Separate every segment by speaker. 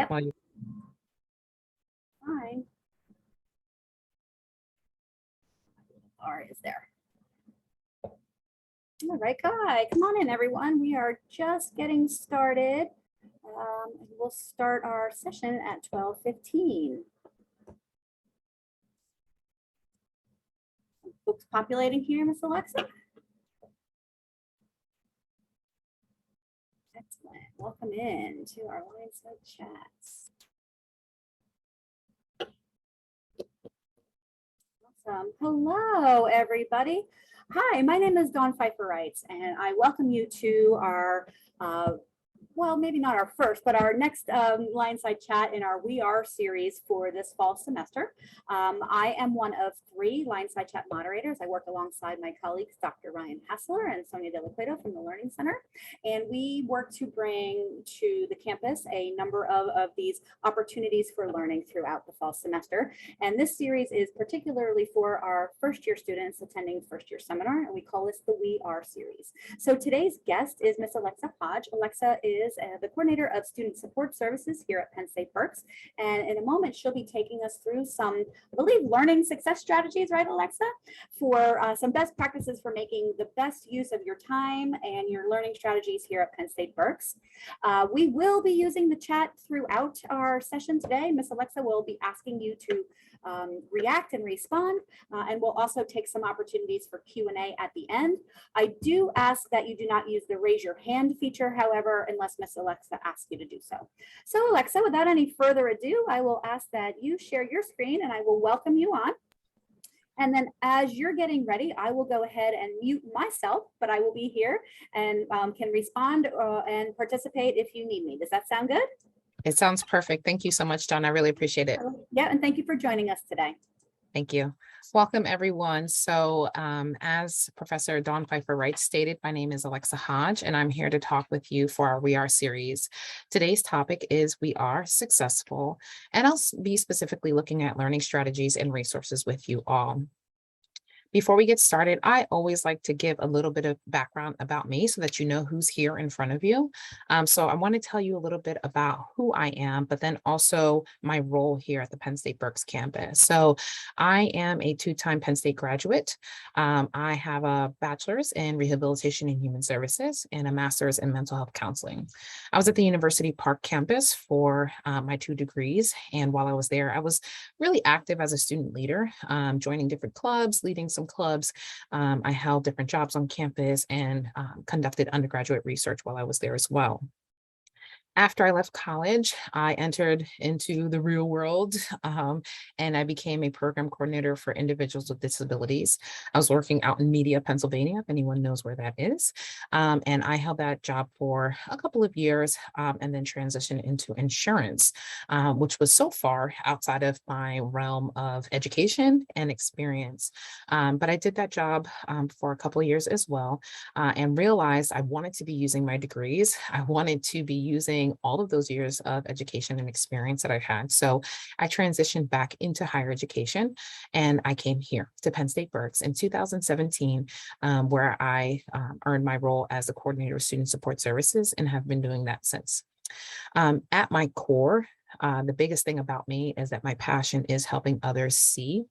Speaker 1: Yep.
Speaker 2: While you
Speaker 1: Fine. Bar is there. All right, Kai, come on in, everyone. We are just getting started. We'll start our session at 12:15. Books populating here, Miss Alexa. Excellent. Welcome in to our LionSide chats. Awesome. Hello, everybody. Hi, my name is Dawn Pfeiffer Wrights, and I welcome you to our well, maybe not our first, but our next LionSide chat in our We Are series for this fall semester. I am one of 3 LionSide chat moderators. I work alongside my colleagues, Dr. Ryan Hassler and Sonia De La Cueto from the Learning Center. And we work to bring to the campus a number of these opportunities for learning throughout the fall semester. And this series is particularly for our first-year students attending first-year seminar, and we call this the We Are series. So today's guest is Miss Alexa Hodge. Alexa is the coordinator of student support services here at Penn State Berks. And in a moment, she'll be taking us through some, I believe, learning success strategies, right, Alexa? For some best practices for making the best use of your time and your learning strategies here at Penn State Berks. We will be using the chat throughout our session today. Miss Alexa will be asking you to react and respond, and we'll also take some opportunities for Q&A at the end. I do ask that you do not use the raise your hand feature, however, unless Miss Alexa asks you to do so. So Alexa, without any further ado, I will ask that you share your screen and I will welcome you on. And then as you're getting ready, I will go ahead and mute myself, but I will be here and can respond and participate if you need me. Does that sound good?
Speaker 2: It sounds perfect. Thank you so much, Dawn. I really appreciate it.
Speaker 1: Yeah, and thank you for joining us today.
Speaker 2: Thank you. Welcome, everyone. So as Professor Dawn Pfeiffer Wright stated, my name is Alexa Hodge, and I'm here to talk with you for our We Are series. Today's topic is We Are Successful, and I'll be specifically looking at learning strategies and resources with you all. Before we get started, I always like to give a little bit of background about me so that you know who's here in front of you. So I want to tell you a little bit about who I am, but then also my role here at the Penn State Berks campus. So I am a 2-time Penn State graduate. I have a bachelor's in rehabilitation and human services and a master's in mental health counseling. I was at the University Park campus for my 2 degrees. And while I was there, I was really active as a student leader, joining different clubs, leading some clubs. I held different jobs on campus and conducted undergraduate research while I was there as well. After I left college, I entered into the real world and I became a program coordinator for individuals with disabilities. I was working out in Media, Pennsylvania, if anyone knows where that is. And I held that job for a couple of years and then transitioned into insurance, which was so far outside of my realm of education and experience. But I did that job for a couple of years as well and realized I wanted to be using my degrees. I wanted to be using all of those years of education and experience that I had. So I transitioned back into higher education and I came here to Penn State Berks in 2017, where I earned my role as the coordinator of student support services and have been doing that since. At my core, the biggest thing about me is that my passion is helping others see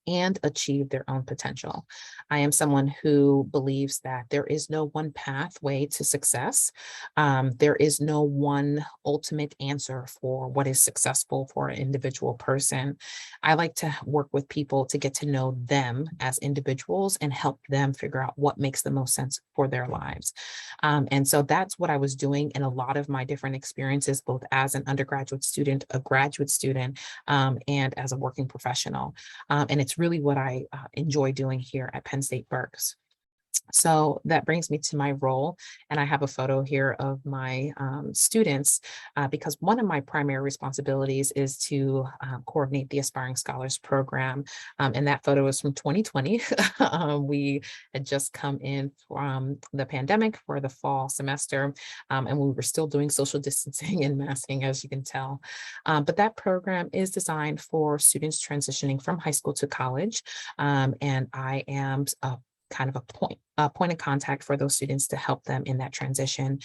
Speaker 2: and achieve their own potential. I am someone who believes that there is no one pathway to success. There is no one ultimate answer for what is successful for an individual person. I like to work with people to get to know them as individuals and help them figure out what makes the most sense for their lives. And so that's what I was doing in a lot of my different experiences, both as an undergraduate student, a graduate student, and as a working professional. And it's really what I enjoy doing here at Penn State Berks. So that brings me to my role, and I have a photo here of my students because one of my primary responsibilities is to coordinate the Aspiring Scholars Program, and that photo is from 2020. We had just come in from the pandemic for the fall semester, and we were still doing social distancing and masking, as you can tell. But that program is designed for students transitioning from high school to college, and I am kind of a point of contact for those students to help them in that transition,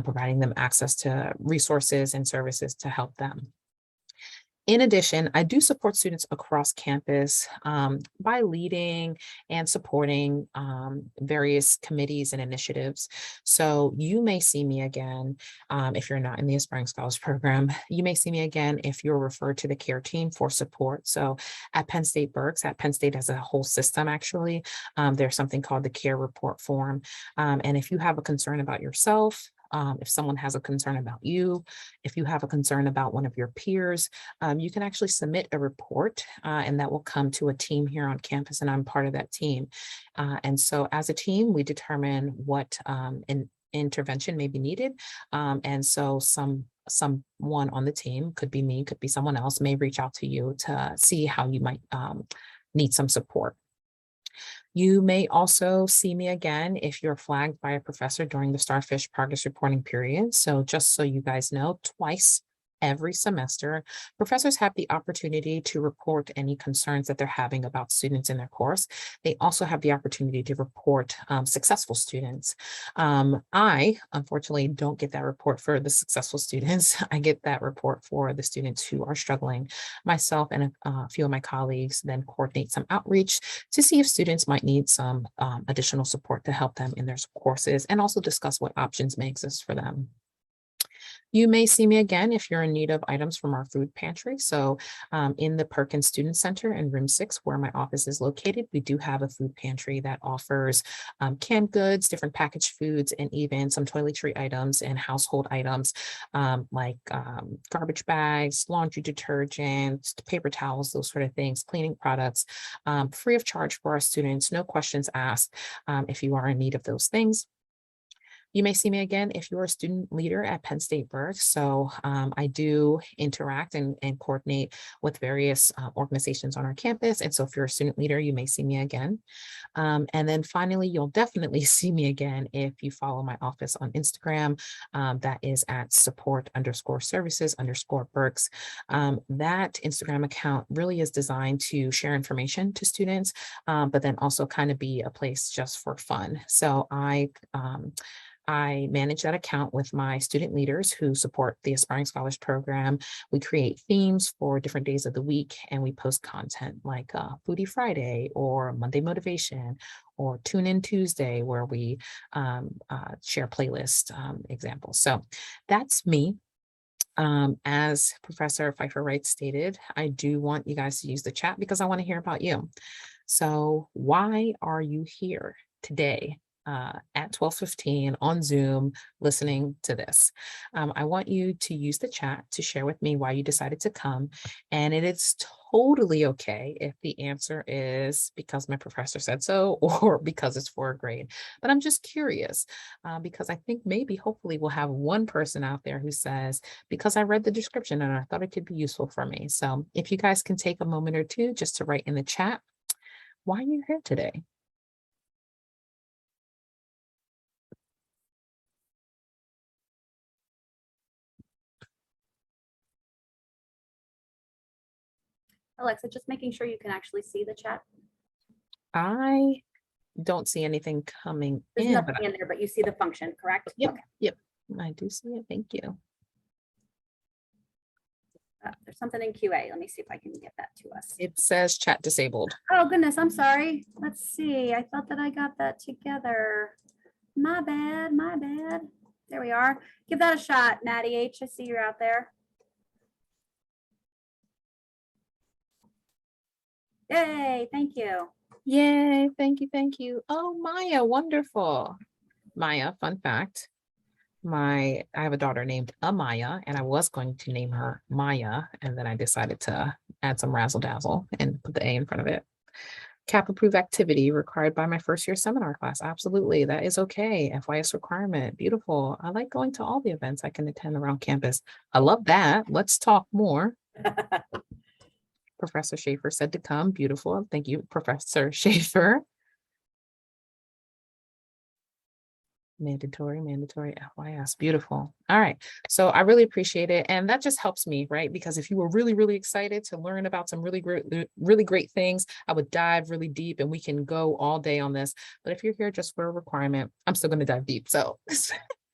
Speaker 2: providing them access to resources and services to help them. In addition, I do support students across campus by leading and supporting various committees and initiatives. So you may see me again if you're not in the Aspiring Scholars Program. You may see me again if you're referred to the care team for support. So at Penn State Berks, at Penn State as a whole system, actually, there's something called the care report form. And if you have a concern about yourself, if someone has a concern about you, if you have a concern about one of your peers, you can actually submit a report and that will come to a team here on campus, and I'm part of that team. And so as a team, we determine what intervention may be needed. And so someone on the team, could be me, could be someone else, may reach out to you to see how you might need some support. You may also see me again if you're flagged by a professor during the Starfish progress reporting period. So just so you guys know, twice every semester, professors have the opportunity to report any concerns that they're having about students in their course. They also have the opportunity to report successful students. I, unfortunately, don't get that report for the successful students. I get that report for the students who are struggling. Myself and a few of my colleagues then coordinate some outreach to see if students might need some additional support to help them in their courses, and also discuss what options may exist for them. You may see me again if you're in need of items from our food pantry. So in the Perkins Student Center in room 6, where my office is located, we do have a food pantry that offers canned goods, different packaged foods, and even some toiletry items and household items like garbage bags, laundry detergent, paper towels, those sort of things, cleaning products, free of charge for our students, no questions asked if you are in need of those things. You may see me again if you're a student leader at Penn State Berks. So I do interact and coordinate with various organizations on our campus. And so if you're a student leader, you may see me again. And then finally, you'll definitely see me again if you follow my office on Instagram. That is at support_services_Berks. That Instagram account really is designed to share information to students, but then also kind of be a place just for fun. So I manage that account with my student leaders who support the Aspiring Scholars Program. We create themes for different days of the week, and we post content like Foodie Friday or Monday Motivation or Tune In Tuesday, where we share playlist examples. So that's me. As Professor Pfeiffer Wright stated, I do want you guys to use the chat because I want to hear about you. So why are you here today? At 12:15 on Zoom, listening to this. I want you to use the chat to share with me why you decided to come. And it is totally okay if the answer is because my professor said so, or because it's for a grade. But I'm just curious because I think maybe hopefully we'll have one person out there who says, because I read the description and I thought it could be useful for me. So if you guys can take a moment or two just to write in the chat, why are you here today?
Speaker 1: Alexa, just making sure you can actually see the chat.
Speaker 2: I don't see anything coming
Speaker 1: There's
Speaker 2: in.
Speaker 1: nothing in there, but you see the function, correct?
Speaker 2: Yep,
Speaker 1: Okay.
Speaker 2: yep, I do see it. Thank you.
Speaker 1: There's something in QA. Let me see if I can get that to us.
Speaker 2: It says chat disabled.
Speaker 1: Oh, goodness. I'm sorry. Let's see. I thought that I got that together. My bad. My bad. There we are. Give that a shot, Natty H. I see you're out there. Yay. Thank you.
Speaker 2: Yay. Thank you. Thank you. Oh, Maya. Wonderful. Maya, fun fact. I have a daughter named Amaya, and I was going to name her Maya, and then I decided to add some razzle dazzle and put the A in front of it. CAP approved activity required by my first year seminar class. Absolutely. That is okay. FYS requirement. Beautiful. I like going to all the events I can attend around campus. I love that. Let's talk more. Professor Schaefer said to come. Beautiful. Thank you, Professor Schaefer. Mandatory, FYS. Beautiful. All right. So I really appreciate it. And that just helps me, right? Because if you were really, really excited to learn about some really great things, I would dive really deep and we can go all day on this. But if you're here just for a requirement, I'm still going to dive deep. So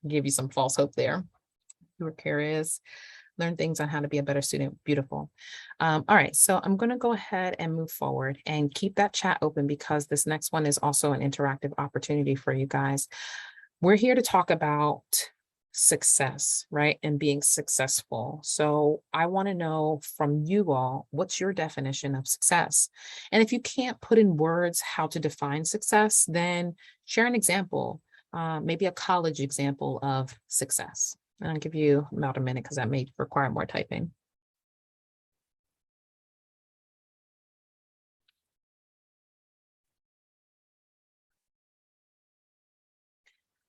Speaker 2: give you some false hope there. You were curious, learn things on how to be a better student. Beautiful. All right. So I'm going to go ahead and move forward and keep that chat open because this next one is also an interactive opportunity for you guys. We're here to talk about success, right? And being successful. So I want to know from you all, what's your definition of success? And if you can't put in words how to define success, then share an example, maybe a college example of success. And I'll give you about a minute because that may require more typing.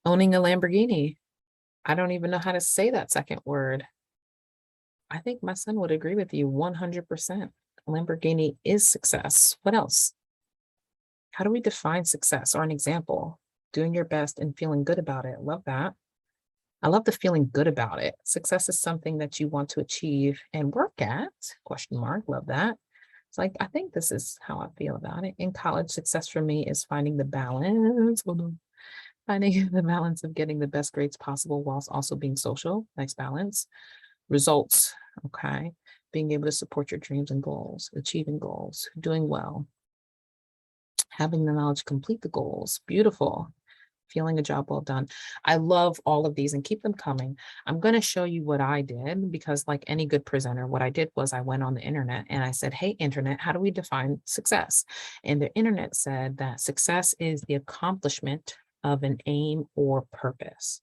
Speaker 2: Owning a Lamborghini. I don't even know how to say that second word. I think my son would agree with you 100%. Lamborghini is success. What else? How do we define success or an example? Doing your best and feeling good about it. Love that. I love the feeling good about it. Success is something that you want to achieve and work at, question mark. Love that. It's like, I think this is how I feel about it. In college, success for me is finding the balance. Finding the balance of getting the best grades possible whilst also being social. Nice balance. Results. Okay. Being able to support your dreams and goals, achieving goals, doing well, having the knowledge to complete the goals. Beautiful. Feeling a job well done. I love all of these and keep them coming. I'm going to show you what I did because like any good presenter, what I did was I went on the internet and I said, hey, internet, how do we define success? And the internet said that success is the accomplishment of an aim or purpose.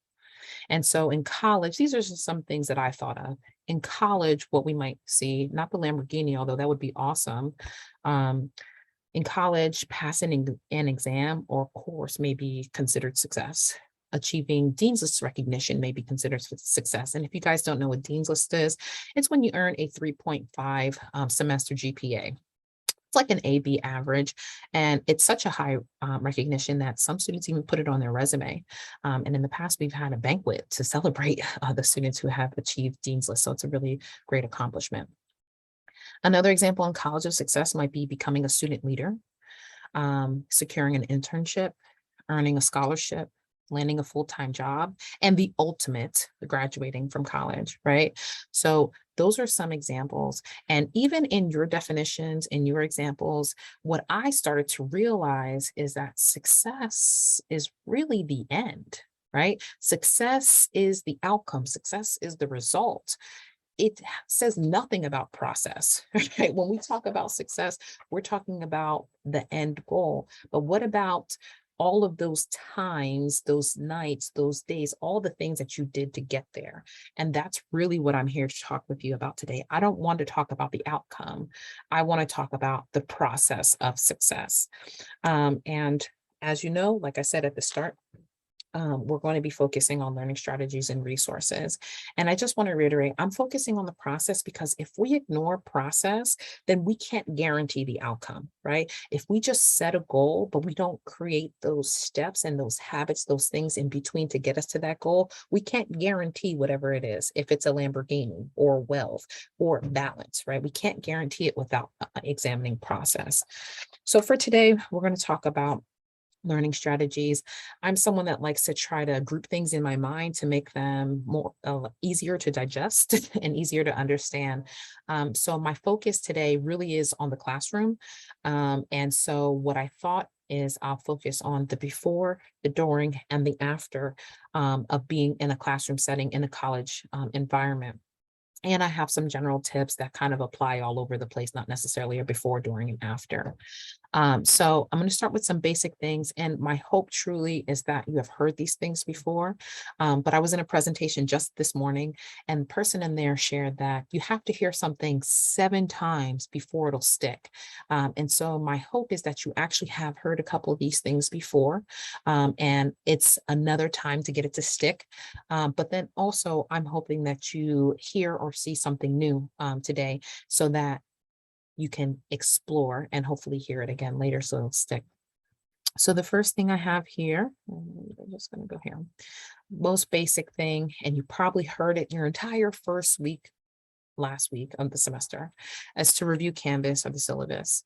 Speaker 2: And so in college, these are just some things that I thought of. In college, what we might see, not the Lamborghini, although that would be awesome. In college, passing an exam or course may be considered success. Achieving Dean's List recognition may be considered success. And if you guys don't know what Dean's List is, it's when you earn a 3.5 semester GPA. It's like an AB average, and it's such a high recognition that some students even put it on their resume. And in the past, we've had a banquet to celebrate the students who have achieved Dean's List. So it's a really great accomplishment. Another example in college of success might be becoming a student leader, securing an internship, earning a scholarship, landing a full-time job, and the ultimate, graduating from college, right? So those are some examples. And even in your definitions, in your examples, what I started to realize is that success is really the end, right? Success is the outcome. Success is the result. It says nothing about process, right? When we talk about success, we're talking about the end goal. But what about all of those times, those nights, those days, all the things that you did to get there? And that's really what I'm here to talk with you about today. I don't want to talk about the outcome. I want to talk about the process of success. And as you know, like I said at the start, we're going to be focusing on learning strategies and resources. And I just want to reiterate, I'm focusing on the process because if we ignore process, then we can't guarantee the outcome, right? If we just set a goal, but we don't create those steps and those habits, those things in between to get us to that goal, we can't guarantee whatever it is, if it's a Lamborghini or wealth or balance, right? We can't guarantee it without examining process. So for today, we're going to talk about learning strategies. I'm someone that likes to try to group things in my mind to make them more easier to digest and easier to understand. So my focus today really is on the classroom. And so what I thought is I'll focus on the before, the during, and the after of being in a classroom setting in a college environment. And I have some general tips that kind of apply all over the place, not necessarily a before, during, and after. So I'm going to start with some basic things. And my hope truly is that you have heard these things before. But I was in a presentation just this morning, and the person in there shared that you have to hear something 7 times before it'll stick. And so my hope is that you actually have heard a couple of these things before. And it's another time to get it to stick. But then also I'm hoping that you hear or see something new today so that you can explore and hopefully hear it again later so it'll stick. So the first thing I have here, I'm just going to go here, most basic thing, and you probably heard it your entire first week, last week of the semester, as to review Canvas or the syllabus.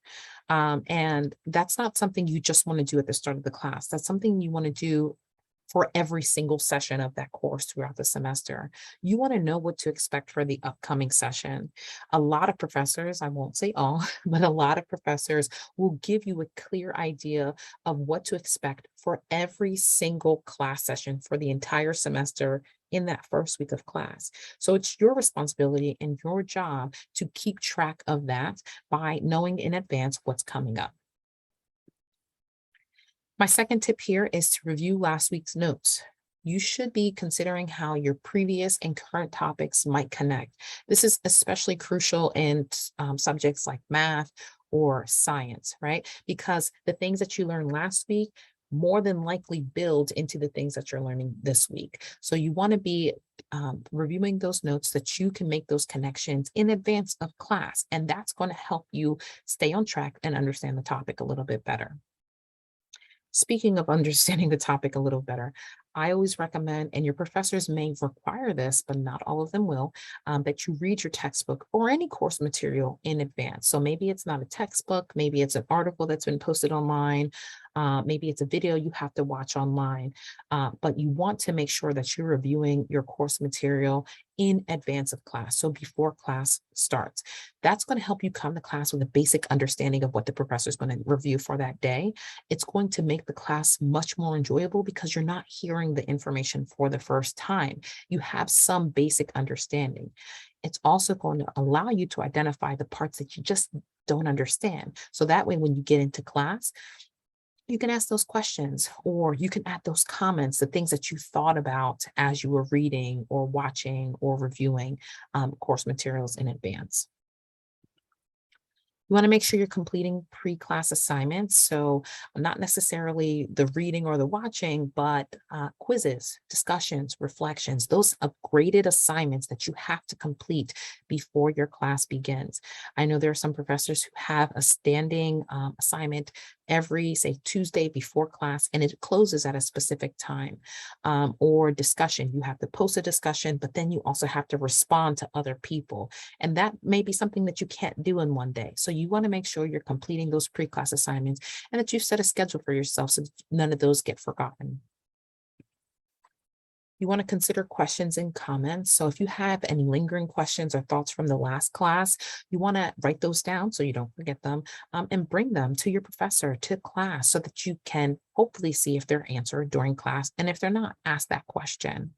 Speaker 2: And that's not something you just want to do at the start of the class. That's something you want to do for every single session of that course throughout the semester. You want to know what to expect for the upcoming session. A lot of professors, I won't say all, but a lot of professors will give you a clear idea of what to expect for every single class session for the entire semester in that first week of class. So it's your responsibility and your job to keep track of that by knowing in advance what's coming up. My second tip here is to review last week's notes. You should be considering how your previous and current topics might connect. This is especially crucial in subjects like math or science, right? Because the things that you learned last week more than likely build into the things that you're learning this week. So you want to be reviewing those notes that you can make those connections in advance of class. And that's going to help you stay on track and understand the topic a little bit better. Speaking of understanding the topic a little better, I always recommend, and your professors may require this, but not all of them will, that you read your textbook or any course material in advance. So maybe it's not a textbook, maybe it's an article that's been posted online, maybe it's a video you have to watch online, but you want to make sure that you're reviewing your course material in advance of class, so before class starts. That's going to help you come to class with a basic understanding of what the professor is going to review for that day. It's going to make the class much more enjoyable because you're not hearing the information for the first time. You have some basic understanding. It's also going to allow you to identify the parts that you just don't understand. So that way, when you get into class, you can ask those questions, or you can add those comments, the things that you thought about as you were reading or watching or reviewing course materials in advance. You want to make sure you're completing pre-class assignments. So not necessarily the reading or the watching, but quizzes, discussions, reflections, those are graded assignments that you have to complete before your class begins. I know there are some professors who have a standing assignment every, say, Tuesday before class, and it closes at a specific time. Or discussion, you have to post a discussion, but then you also have to respond to other people. And that may be something that you can't do in one day. So you want to make sure you're completing those pre-class assignments and that you've set a schedule for yourself so none of those get forgotten. You want to consider questions and comments. So if you have any lingering questions or thoughts from the last class, you want to write those down so you don't forget them, and bring them to your professor, to class, so that you can hopefully see if they're answered during class. And if they're not, ask that question.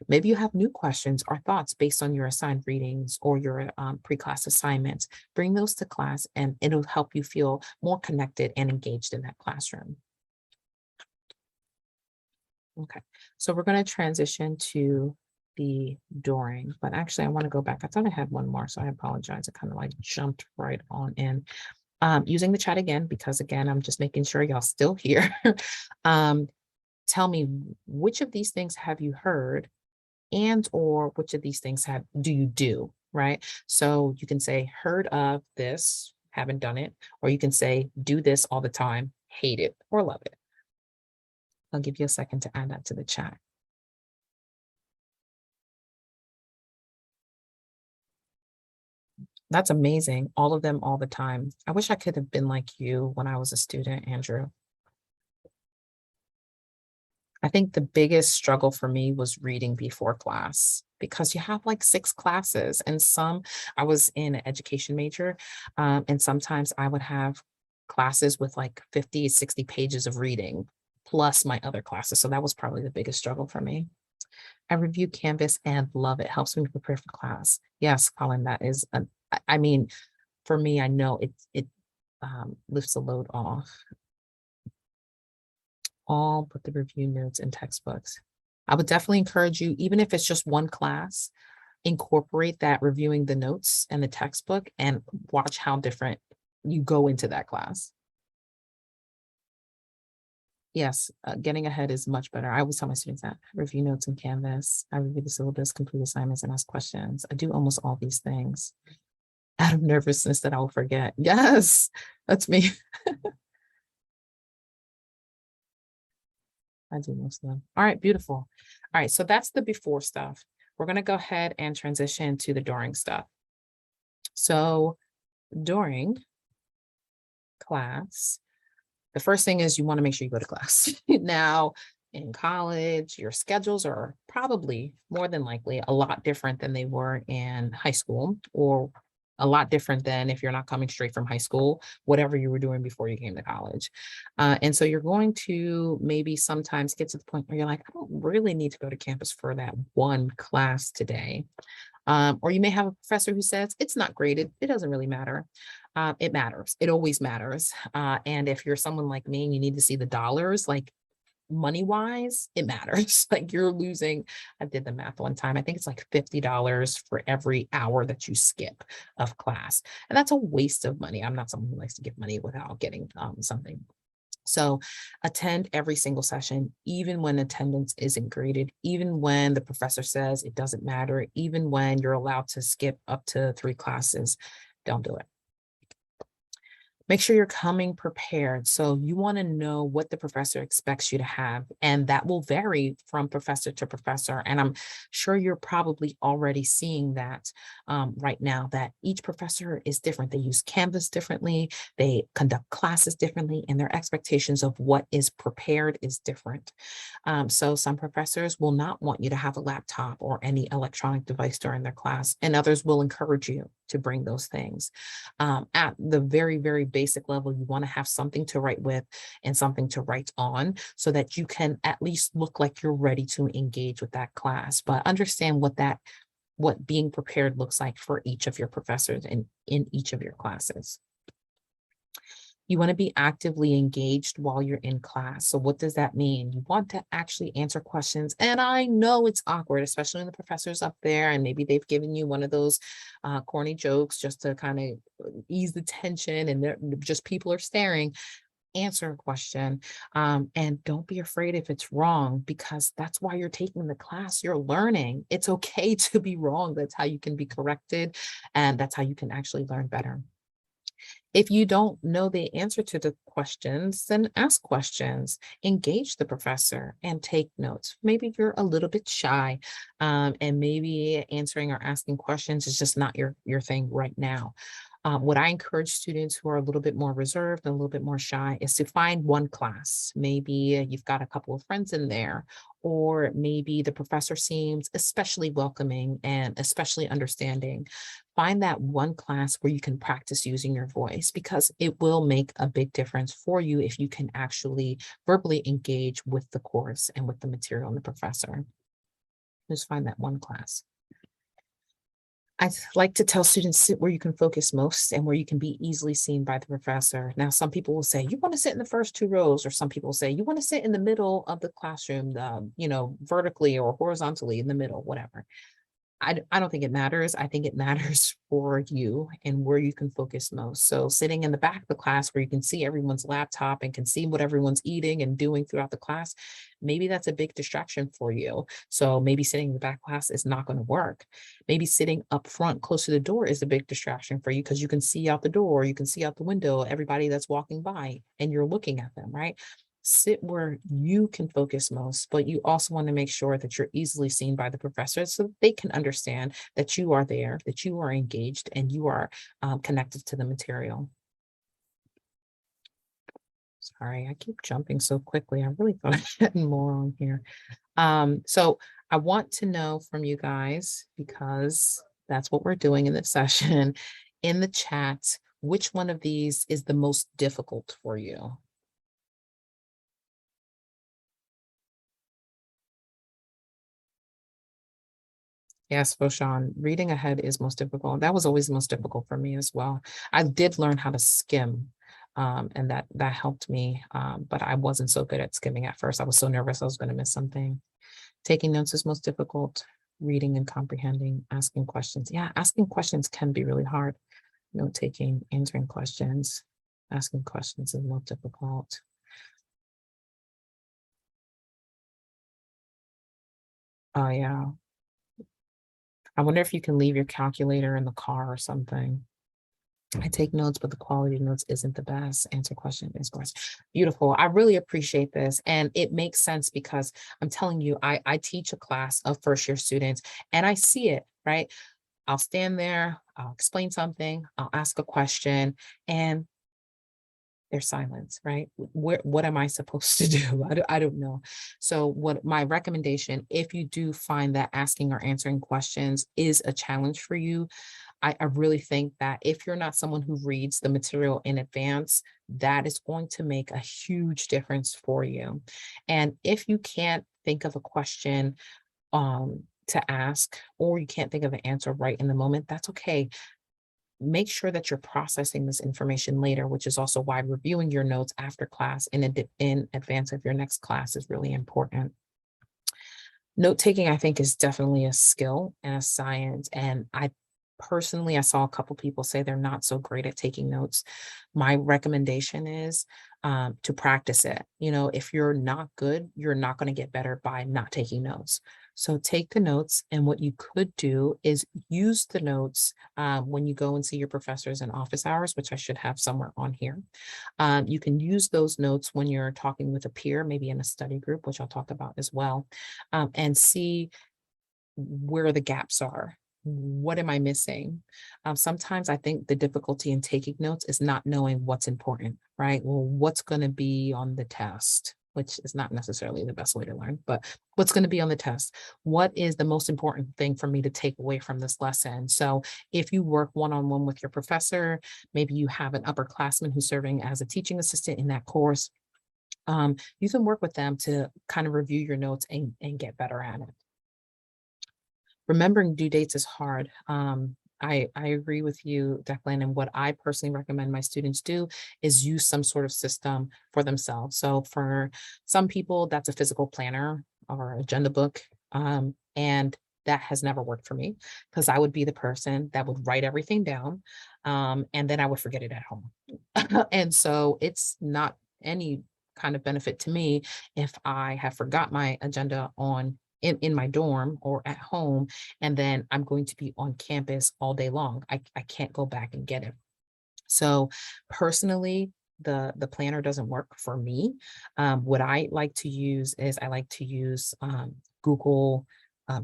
Speaker 2: Maybe you have new questions or thoughts based on your assigned readings or your pre-class assignments. Bring those to class and it'll help you feel more connected and engaged in that classroom. Okay, so we're going to transition to the during, but actually I want to go back. I thought I had one more, so I apologize. I kind of like jumped right on in. Using the chat again, because again, I'm just making sure y'all still here. Tell me, which of these things have you heard, and or which of these things do you do, right? So you can say heard of this, haven't done it, or you can say do this all the time, hate it or love it. I'll give you a second to add that to the chat. That's amazing. All of them all the time. I wish I could have been like you when I was a student, Andrew. I think the biggest struggle for me was reading before class, because you have like 6 classes, and I was in an education major, and sometimes I would have classes with like 50, 60 pages of reading plus my other classes. So that was probably the biggest struggle for me. I review Canvas and love it. Helps me prepare for class. Yes, Colin, that is, I mean, for me, I know it lifts the load off. All but the review notes and textbooks. I would definitely encourage you, even if it's just one class, incorporate that reviewing the notes and the textbook and watch how different you go into that class. Yes, getting ahead is much better. I always tell my students that. Review notes in Canvas. I review the syllabus, complete assignments, and ask questions. I do almost all these things out of nervousness that I will forget. Yes, that's me. I do most of them. All right, beautiful. All right, so that's the before stuff. We're going to go ahead and transition to the during stuff. So during class, the first thing is you want to make sure you go to class. Now, in college, your schedules are probably more than likely a lot different than they were in high school, or a lot different than if you're not coming straight from high school, whatever you were doing before you came to college. And so you're going to maybe sometimes get to the point where you're like, I don't really need to go to campus for that one class today. Or you may have a professor who says it's not graded. It doesn't really matter. It matters. It always matters. And if you're someone like me and you need to see the dollars, like money wise, it matters. Like you're losing, I did the math one time. I think it's like $50 for every hour that you skip of class. And that's a waste of money. I'm not someone who likes to give money without getting something. So attend every single session, even when attendance isn't graded, even when the professor says it doesn't matter, even when you're allowed to skip up to 3 classes, don't do it. Make sure you're coming prepared. So you want to know what the professor expects you to have, and that will vary from professor to professor. And I'm sure you're probably already seeing that right now, that each professor is different. They use Canvas differently, they conduct classes differently, and their expectations of what is prepared is different. So some professors will not want you to have a laptop or any electronic device during their class, and others will encourage you to bring those things. At the very, very basic level, you want to have something to write with and something to write on so that you can at least look like you're ready to engage with that class. But understand what being prepared looks like for each of your professors and in each of your classes. You want to be actively engaged while you're in class. So what does that mean? You want to actually answer questions. And I know it's awkward, especially when the professor's up there and maybe they've given you one of those corny jokes just to kind of ease the tension and just people are staring. Answer a question, and don't be afraid if it's wrong, because that's why you're taking the class. You're learning. It's okay to be wrong. That's how you can be corrected, and that's how you can actually learn better. If you don't know the answer to the questions, then ask questions, engage the professor, and take notes. Maybe you're a little bit shy, and maybe answering or asking questions is just not your thing right now. What I encourage students who are a little bit more reserved and a little bit more shy is to find one class. Maybe you've got a couple of friends in there, or maybe the professor seems especially welcoming and especially understanding. Find that one class where you can practice using your voice, because it will make a big difference for you if you can actually verbally engage with the course and with the material and the professor. Just find that one class. I like to tell students, sit where you can focus most and where you can be easily seen by the professor. Now, some people will say, you want to sit in the first 2 rows, or some people say, you want to sit in the middle of the classroom, vertically or horizontally in the middle, whatever. I don't think it matters. I think it matters for you and where you can focus most. So sitting in the back of the class where you can see everyone's laptop and can see what everyone's eating and doing throughout the class, maybe that's a big distraction for you. So maybe sitting in the back class is not going to work. Maybe sitting up front close to the door is a big distraction for you, because you can see out the door, you can see out the window, everybody that's walking by, and you're looking at them, right? Sit where you can focus most, but you also want to make sure that you're easily seen by the professor so that they can understand that you are there, that you are engaged, and you are connected to the material. Sorry, I keep jumping so quickly. I really thought I had more on here. So I want to know from you guys, because that's what we're doing in this session, in the chat, which one of these is the most difficult for you? Yes, for Sean, reading ahead is most difficult. That was always the most difficult for me as well. I did learn how to skim, and that helped me, but I wasn't so good at skimming at first. I was so nervous I was going to miss something. Taking notes is most difficult. Reading and comprehending, asking questions. Yeah, asking questions can be really hard. Note taking, answering questions, asking questions is most difficult. Oh yeah. I wonder if you can leave your calculator in the car or something. I take notes, but the quality of notes isn't the best. Answer question, answer question. Beautiful. I really appreciate this. And it makes sense because I'm telling you, I teach a class of first year students and I see it, right? I'll stand there, I'll explain something, I'll ask a question, and there's silence, right? What am I supposed to do? I don't know. So what my recommendation, if you do find that asking or answering questions is a challenge for you, I really think that if you're not someone who reads the material in advance, that is going to make a huge difference for you. And if you can't think of a question to ask, or you can't think of an answer right in the moment, that's okay. Make sure that you're processing this information later, which is also why reviewing your notes after class in advance of your next class is really important. Note taking, I think, is definitely a skill and a science. And I personally, I saw a couple people say they're not so great at taking notes. My recommendation is to practice it. You know, if you're not good, you're not going to get better by not taking notes. So take the notes. And what you could do is use the notes when you go and see your professors in office hours, which I should have somewhere on here. You can use those notes when you're talking with a peer, maybe in a study group, which I'll talk about as well, and see where the gaps are. What am I missing? Sometimes I think the difficulty in taking notes is not knowing what's important, right? Well, what's going to be on the test, which is not necessarily the best way to learn, but what's going to be on the test? What is the most important thing for me to take away from this lesson? So if you work one-on-one with your professor, maybe you have an upperclassman who's serving as a teaching assistant in that course, you can work with them to kind of review your notes and get better at it. Remembering due dates is hard. I agree with you, Declan. And what I personally recommend my students do is use some sort of system for themselves. So for some people, that's a physical planner or agenda book. And that has never worked for me because I would be the person that would write everything down, and then I would forget it at home. And so it's not any kind of benefit to me if I have forgot my agenda in my dorm or at home, and then I'm going to be on campus all day long. I can't go back and get it. So personally, the planner doesn't work for me. What I like to use is I like to use Google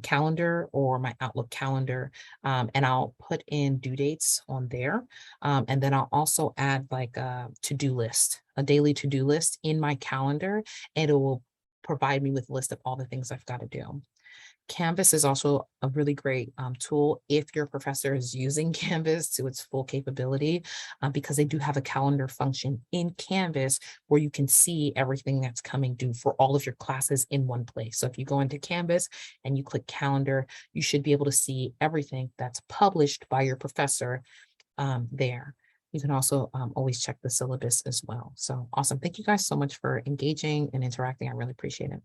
Speaker 2: Calendar or my Outlook calendar, and I'll put in due dates on there. And then I'll also add like a to-do list, a daily to-do list in my calendar, and it will provide me with a list of all the things I've got to do. Canvas is also a really great tool if your professor is using Canvas to its full capability, because they do have a calendar function in Canvas where you can see everything that's coming due for all of your classes in one place. So if you go into Canvas and you click calendar, you should be able to see everything that's published by your professor there. You can also always check the syllabus as well. So awesome. Thank you guys so much for engaging and interacting. I really appreciate it.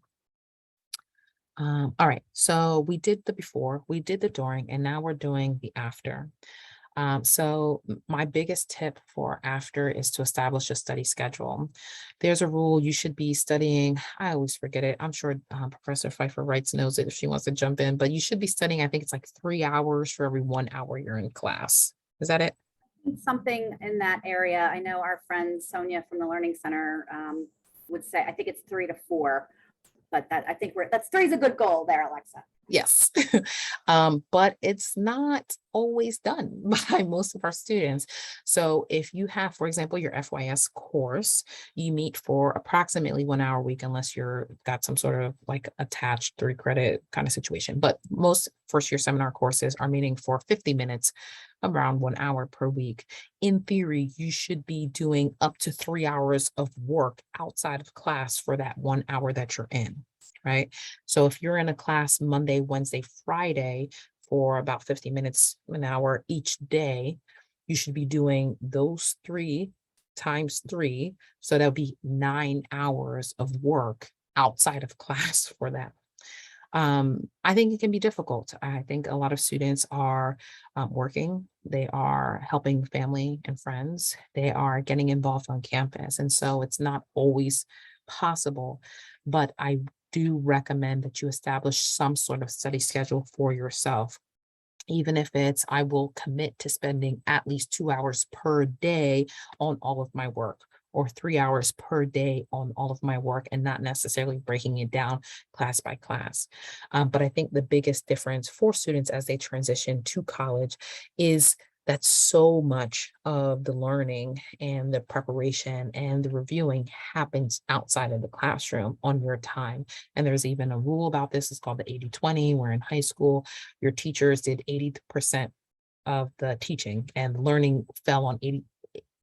Speaker 2: All right, so we did the before, we did the during, and now we're doing the after. So my biggest tip for after is to establish a study schedule. There's a rule you should be studying. I always forget it. I'm sure Professor Pfeiffer Wrights knows it if she wants to jump in, but you should be studying, I think it's like 3 hours for every 1 hour you're in class. Is that it?
Speaker 1: Something in that area. I know our friend Sonia from the Learning Center would say, I think it's 3 to 4. But that I think that's 3 is a good goal there, Alexa.
Speaker 2: Yes, but it's not always done by most of our students. So if you have, for example, your FYS course, you meet for approximately 1 hour a week, unless you're got some sort of like attached 3 credit kind of situation. But most first year seminar courses are meeting for 50 minutes, around 1 hour per week. In theory, you should be doing up to 3 hours of work outside of class for that 1 hour that you're in, right? So if you're in a class Monday, Wednesday, Friday for about 50 minutes, an hour each day, you should be doing those 3 times 3. So that'll be 9 hours of work outside of class for that. I think it can be difficult. I think a lot of students are working, they are helping family and friends, they are getting involved on campus. And so it's not always possible, but I do recommend that you establish some sort of study schedule for yourself. Even if it's, I will commit to spending at least 2 hours per day on all of my work, or 3 hours per day on all of my work, and not necessarily breaking it down class by class. But I think the biggest difference for students as they transition to college is that so much of the learning and the preparation and the reviewing happens outside of the classroom on your time. And there's even a rule about this. It's called the 80-20, where in high school, your teachers did 80% of the teaching, and learning fell on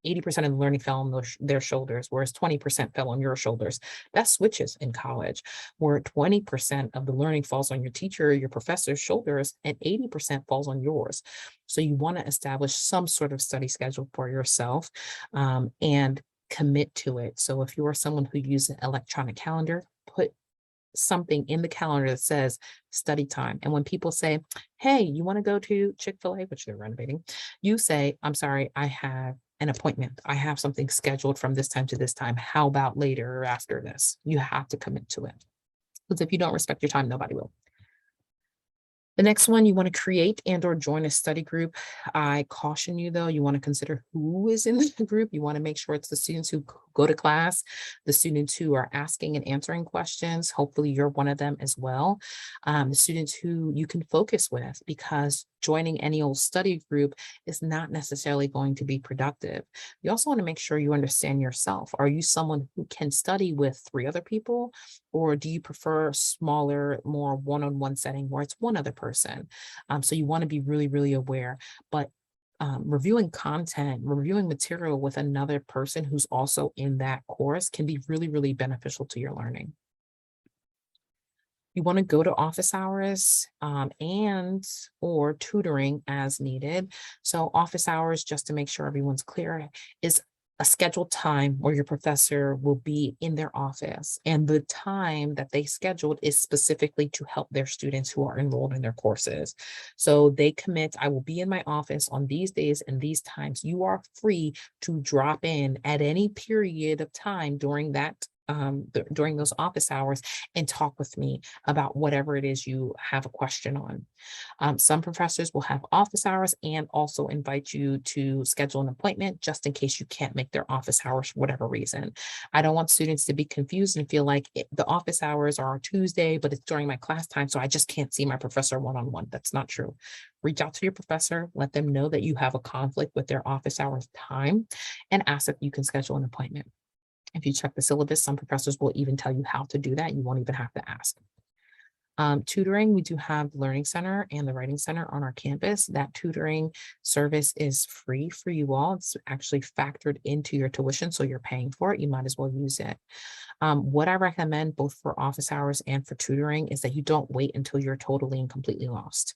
Speaker 2: 80% of the learning fell on their shoulders, whereas 20% fell on your shoulders. That switches in college, where 20% of the learning falls on your teacher, your professor's shoulders, and 80% falls on yours. So you want to establish some sort of study schedule for yourself, and commit to it. So if you are someone who uses an electronic calendar, put something in the calendar that says study time. And when people say, hey, you want to go to Chick-fil-A, which they're renovating, you say, I'm sorry, I have an appointment. I have something scheduled from this time to this time. How about later or after this? You have to commit to it. Because if you don't respect your time, nobody will. The next one, you want to create and or join a study group. I caution you though, you want to consider who is in the group. You want to make sure it's the students who go to class, the students who are asking and answering questions. Hopefully you're one of them as well. The students who you can focus with, because joining any old study group is not necessarily going to be productive. You also want to make sure you understand yourself. Are you someone who can study with 3 other people? Or do you prefer smaller, more one-on-one setting where it's one other person? So you want to be really, really aware. But reviewing content, reviewing material with another person who's also in that course can be really, really beneficial to your learning. You want to go to office hours, and or tutoring as needed. So office hours, just to make sure everyone's clear, is a scheduled time where your professor will be in their office, and the time that they scheduled is specifically to help their students who are enrolled in their courses. So they commit, I will be in my office on these days and these times. You are free to drop in at any period of time during that during those office hours and talk with me about whatever it is you have a question on. Some professors will have office hours and also invite you to schedule an appointment just in case you can't make their office hours for whatever reason. I don't want students to be confused and feel like the office hours are on Tuesday, but it's during my class time, so I just can't see my professor one-on-one. That's not true. Reach out to your professor, let them know that you have a conflict with their office hours time, and ask if you can schedule an appointment. If you check the syllabus, some professors will even tell you how to do that. You won't even have to ask. Tutoring, we do have the Learning Center and the Writing Center on our campus. That tutoring service is free for you all. It's actually factored into your tuition, so you're paying for it. You might as well use it. What I recommend both for office hours and for tutoring is that you don't wait until you're totally and completely lost,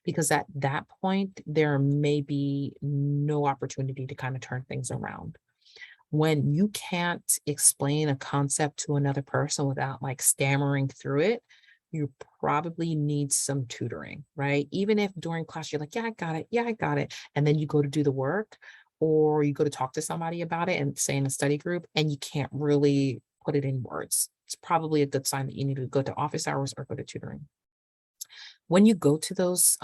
Speaker 2: because at that point, there may be no opportunity to kind of turn things around. When you can't explain a concept to another person without like stammering through it, you probably need some tutoring, right? Even if during class you're like, yeah, I got it. Yeah, I got it. And then you go to do the work, or you go to talk to somebody about it and say in a study group, and you can't really put it in words. It's probably a good sign that you need to go to office hours or go to tutoring. When you go to those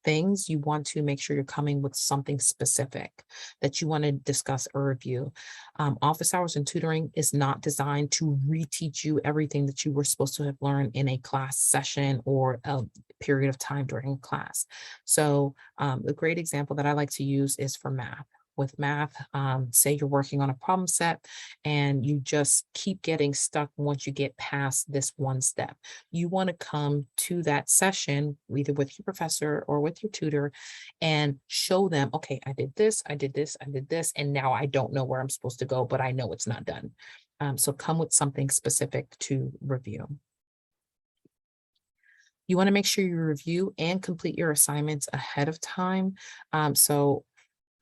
Speaker 2: things, you want to make sure you're coming with something specific that you want to discuss or review. Office hours and tutoring is not designed to reteach you everything that you were supposed to have learned in a class session or a period of time during class. So a great example that I like to use is for math. With math, say you're working on a problem set and you just keep getting stuck once you get past this one step. You want to come to that session either with your professor or with your tutor and show them, okay, I did this, I did this, I did this, and now I don't know where I'm supposed to go, but I know it's not done. So come with something specific to review. You want to make sure you review and complete your assignments ahead of time. So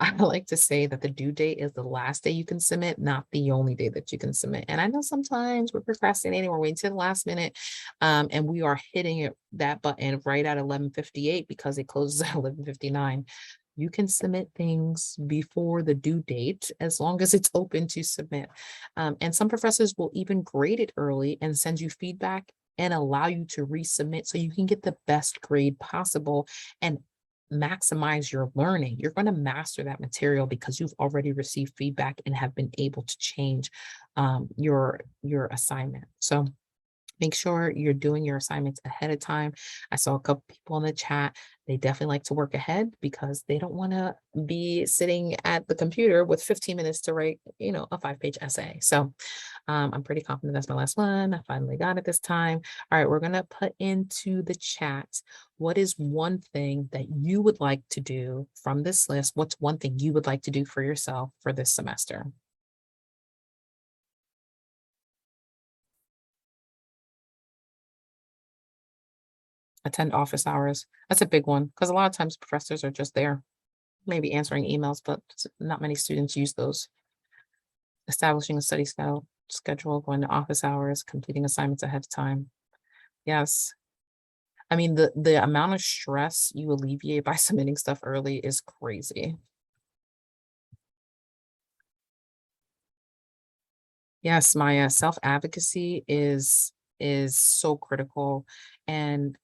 Speaker 2: I like to say that the due date is the last day you can submit, not the only day that you can submit. And I know sometimes we're procrastinating, we're waiting to the last minute, and we are hitting that button right at 11:58 because it closes at 11:59. You can submit things before the due date as long as it's open to submit. And some professors will even grade it early and send you feedback and allow you to resubmit so you can get the best grade possible and maximize your learning. You're going to master that material because you've already received feedback and have been able to change your assignment. So make sure you're doing your assignments ahead of time. I saw a couple people in the chat. They definitely like to work ahead because they don't want to be sitting at the computer with 15 minutes to write, a 5-page essay. So I'm pretty confident that's my last one. I finally got it this time. All right, we're going to put into the chat, what is one thing that you would like to do from this list? What's one thing you would like to do for yourself for this semester? Attend office hours. That's a big one because a lot of times professors are just there, maybe answering emails, but not many students use those. Establishing a study schedule, going to office hours, completing assignments ahead of time. Yes. I mean, the amount of stress you alleviate by submitting stuff early is crazy. Yes, Maya, self-advocacy is so critical. And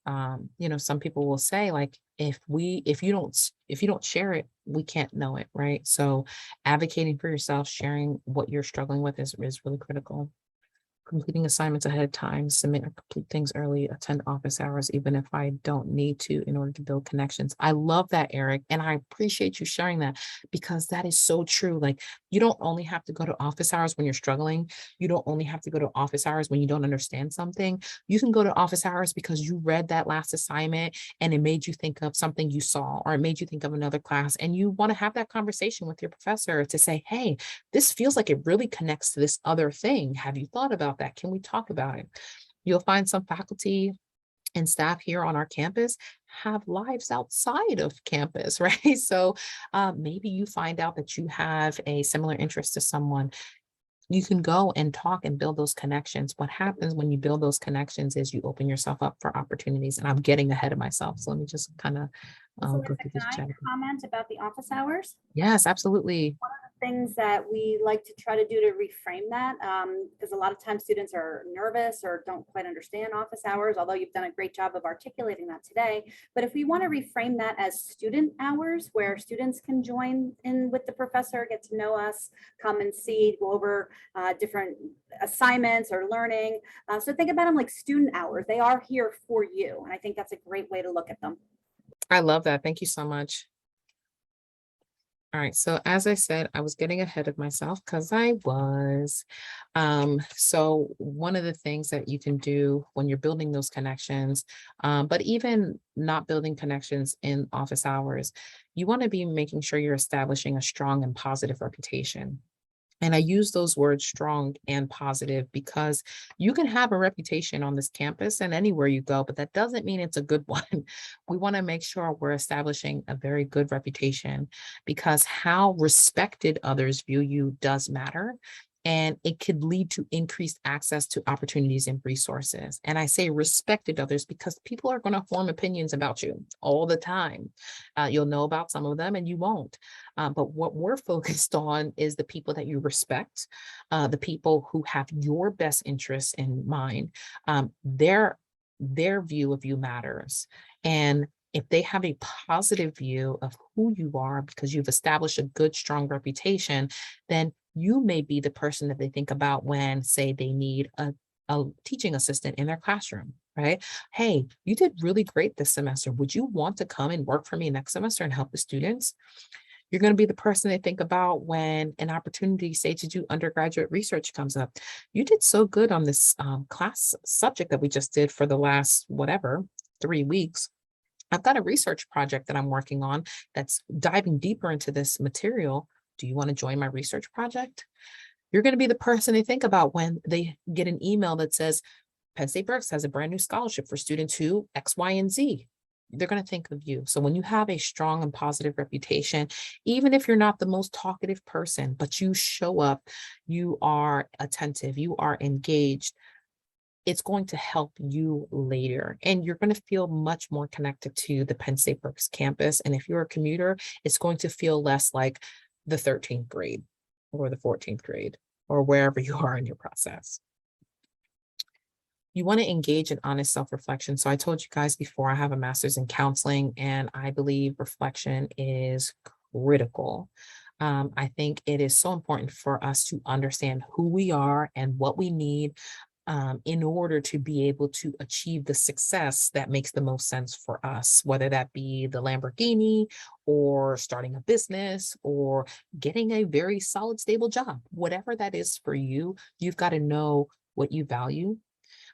Speaker 2: some people will say, like, if you don't share it, we can't know it, right? So advocating for yourself, sharing what you're struggling with is really critical. Completing assignments ahead of time, submit or complete things early, attend office hours, even if I don't need to, in order to build connections. I love that, Eric. And I appreciate you sharing that because that is so true. Like, you don't only have to go to office hours when you're struggling. You don't only have to go to office hours when you don't understand something. You can go to office hours because you read that last assignment and it made you think of something you saw, or it made you think of another class. And you want to have that conversation with your professor to say, hey, this feels like it really connects to this other thing. Have you thought about that? Can we talk about it? You'll find some faculty and staff here on our campus have lives outside of campus, right? So maybe you find out that you have a similar interest to someone. You can go and talk and build those connections. What happens when you build those connections is you open yourself up for opportunities. And I'm getting ahead of myself. So let me just kind of
Speaker 1: So
Speaker 2: go
Speaker 1: Lisa,
Speaker 2: through
Speaker 1: can
Speaker 2: this
Speaker 1: I
Speaker 2: chat.
Speaker 1: comment about the office hours?
Speaker 2: Yes, absolutely.
Speaker 1: Things that we like to try to do to reframe that, because a lot of times students are nervous or don't quite understand office hours, although you've done a great job of articulating that today. But if we want to reframe that as student hours, where students can join in with the professor, get to know us, come and see, go over different assignments or learning. So think about them like student hours. They are here for you. And I think that's a great way to look at them.
Speaker 2: I love that. Thank you so much. All right, so as I said, I was getting ahead of myself because I was. So one of the things that you can do when you're building those connections, but even not building connections in office hours, you want to be making sure you're establishing a strong and positive reputation. And I use those words strong and positive because you can have a reputation on this campus and anywhere you go, but that doesn't mean it's a good one. We want to make sure we're establishing a very good reputation because how respected others view you does matter. And it could lead to increased access to opportunities and resources. And I say respected others because people are going to form opinions about you all the time. You'll know about some of them and you won't. But what we're focused on is the people that you respect, the people who have your best interests in mind. Their view of you matters. And if they have a positive view of who you are because you've established a good, strong reputation, then you may be the person that they think about when, say, they need a teaching assistant in their classroom, right? Hey, you did really great this semester. Would you want to come and work for me next semester and help the students? You're going to be the person they think about when an opportunity, say, to do undergraduate research comes up. You did so good on this class subject that we just did for the last, whatever, 3 weeks. I've got a research project that I'm working on that's diving deeper into this material. Do you want to join my research project? You're going to be the person they think about when they get an email that says, Penn State Berks has a brand new scholarship for students who X, Y, and Z. They're going to think of you. So when you have a strong and positive reputation, even if you're not the most talkative person, but you show up, you are attentive, you are engaged, it's going to help you later. And you're going to feel much more connected to the Penn State Berks campus. And if you're a commuter, it's going to feel less like the 13th grade or the 14th grade or wherever you are in your process. You want to engage in honest self-reflection. So I told you guys before, I have a master's in counseling, and I believe reflection is critical. I think it is so important for us to understand who we are and what we need in order to be able to achieve the success that makes the most sense for us, whether that be the Lamborghini or starting a business or getting a very solid, stable job. Whatever that is for you, you've got to know what you value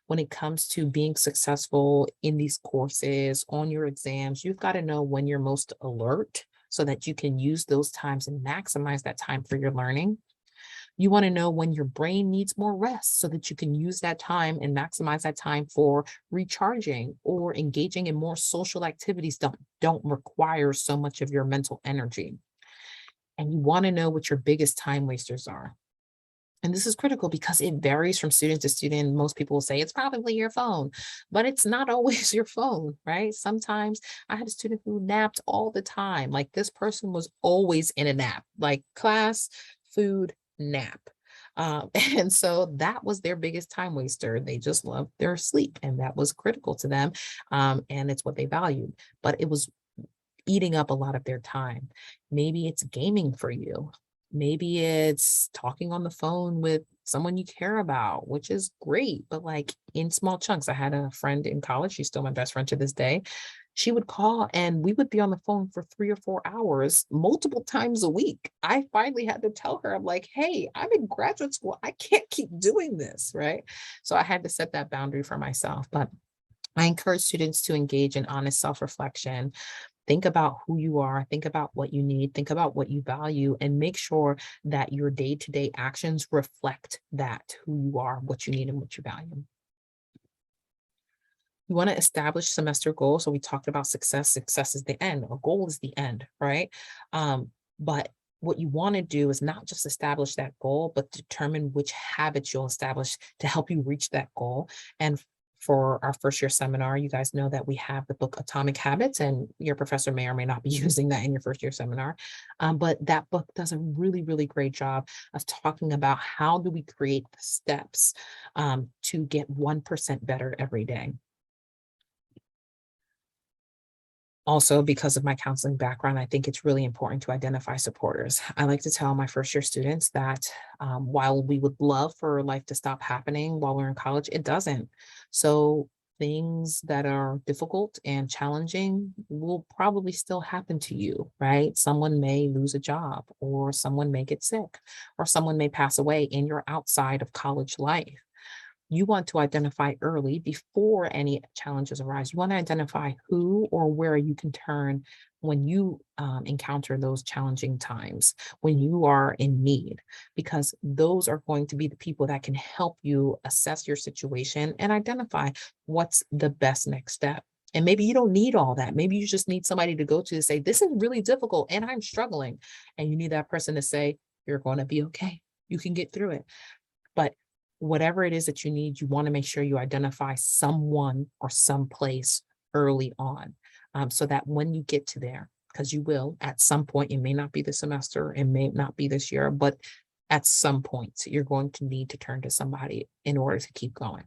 Speaker 2: when it comes to being successful in these courses, on your exams. You've got to know when you're most alert so that you can use those times and maximize that time for your learning. You want to know when your brain needs more rest so that you can use that time and maximize that time for recharging or engaging in more social activities that don't require so much of your mental energy. And you want to know what your biggest time wasters are. And this is critical because it varies from student to student. Most people will say it's probably your phone, but it's not always your phone, right? Sometimes I had a student who napped all the time. Like this person was always in a nap, like class, food, nap. And so that was their biggest time waster. They just loved their sleep, and that was critical to them. And it's what they valued, but it was eating up a lot of their time. Maybe it's gaming for you. Maybe it's talking on the phone with someone you care about, which is great, but like in small chunks. I had a friend in college, she's still my best friend to this day. She would call and we would be on the phone for 3 or 4 hours, multiple times a week. I finally had to tell her, I'm like, hey, I'm in graduate school. I can't keep doing this, right? So I had to set that boundary for myself. But I encourage students to engage in honest self-reflection. Think about who you are, think about what you need, think about what you value, and make sure that your day-to-day actions reflect that, who you are, what you need, and what you value. You want to establish semester goals. So we talked about success. Success is the end. A goal is the end, right? But what you want to do is not just establish that goal, but determine which habits you'll establish to help you reach that goal. And for our first year seminar, you guys know that we have the book Atomic Habits, and your professor may or may not be using that in your first year seminar. But that book does a really, really great job of talking about how do we create the steps to get 1% better every day. Also, because of my counseling background, I think it's really important to identify supporters. I like to tell my first year students that while we would love for life to stop happening while we're in college, it doesn't. So things that are difficult and challenging will probably still happen to you, right? Someone may lose a job, or someone may get sick, or someone may pass away in your outside of college life. You want to identify early before any challenges arise. You want to identify who or where you can turn when you encounter those challenging times, when you are in need, because those are going to be the people that can help you assess your situation and identify what's the best next step. And maybe you don't need all that. Maybe you just need somebody to go to say, this is really difficult and I'm struggling. And you need that person to say, you're going to be okay. You can get through it. But whatever it is that you need, you want to make sure you identify someone or someplace early on, so that when you get to there, because you will at some point, it may not be this semester, it may not be this year, but at some point, you're going to need to turn to somebody in order to keep going.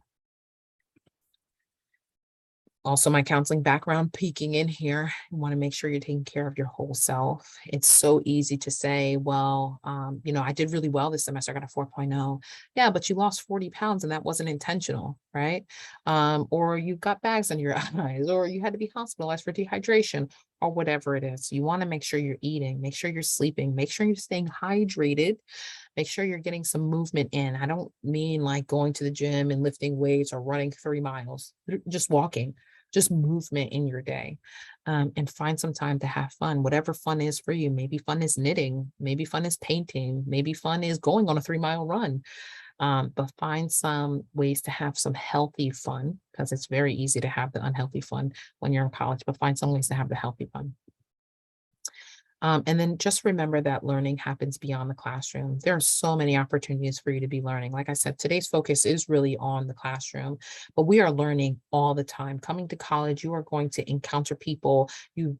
Speaker 2: Also, my counseling background peeking in here. You want to make sure you're taking care of your whole self. It's so easy to say, well, I did really well this semester. I got a 4.0. Yeah, but you lost 40 pounds and that wasn't intentional, right? Or you got bags under your eyes, or you had to be hospitalized for dehydration, or whatever it is. You want to make sure you're eating, make sure you're sleeping, make sure you're staying hydrated. Make sure you're getting some movement in. I don't mean like going to the gym and lifting weights or running 3 miles, just walking, just movement in your day. And find some time to have fun, whatever fun is for you. Maybe fun is knitting, maybe fun is painting, maybe fun is going on a 3-mile run. But find some ways to have some healthy fun, because it's very easy to have the unhealthy fun when you're in college, but find some ways to have the healthy fun. And then just remember that learning happens beyond the classroom. There are so many opportunities for you to be learning. Like I said, today's focus is really on the classroom, but we are learning all the time. Coming to college, you are going to encounter people. You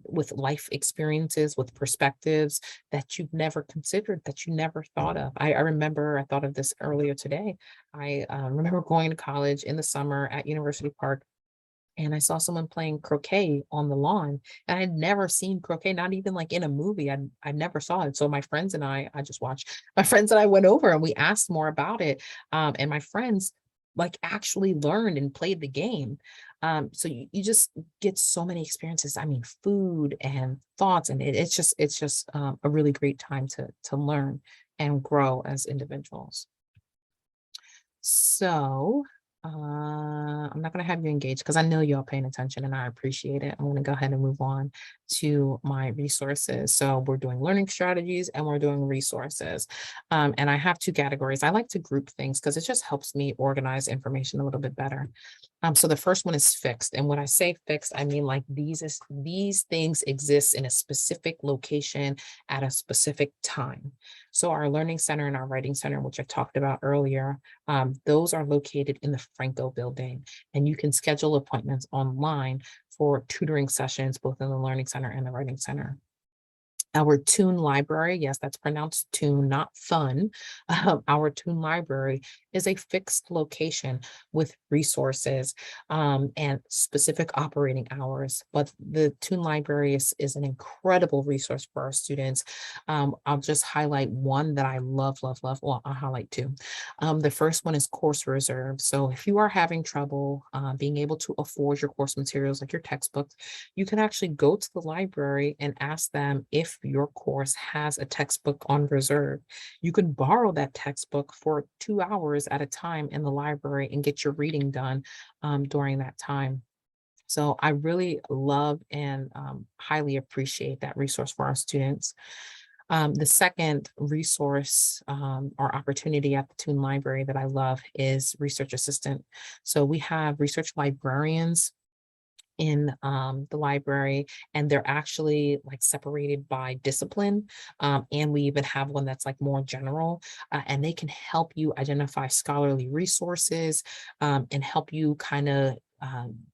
Speaker 2: with life experiences, with perspectives that you've never considered, that you never thought of. I remember I thought of this earlier today. I remember going to college in the summer at University Park, and I saw someone playing croquet on the lawn. And I had never seen croquet, not even like in a movie. I never saw it. So my friends and I just watched. My friends and I went over and we asked more about it. And my friends like actually learned and played the game. So you just get so many experiences. I mean, food and thoughts, and it's just a really great time to learn and grow as individuals. So I'm not going to have you engage because I know y'all paying attention and I appreciate it. I'm going to go ahead and move on to my resources. So we're doing learning strategies and we're doing resources. And I have two categories. I like to group things because it just helps me organize information a little bit better. So the first one is fixed. And when I say fixed, I mean like these things exist in a specific location at a specific time. So our learning center and our writing center, which I talked about earlier, those are located in the Franco building, and you can schedule appointments online for tutoring sessions, both in the learning center and the writing center. Our Tune library, yes, that's pronounced Tune, not fun. Our Tune library is a fixed location with resources and specific operating hours. But the Tune library is an incredible resource for our students. I'll just highlight one that I love, love, love. Well, I'll highlight two. The first one is course reserve. So if you are having trouble being able to afford your course materials, like your textbooks, you can actually go to the library and ask them if your course has a textbook on reserve. You can borrow that textbook for 2 hours at a time in the library and get your reading done during that time. So I really love and highly appreciate that resource for our students. The second resource or opportunity at the Tune Library that I love is research assistant. So we have research librarians in the library, and they're actually like separated by discipline. And we even have one that's like more general, and they can help you identify scholarly resources and help you kind of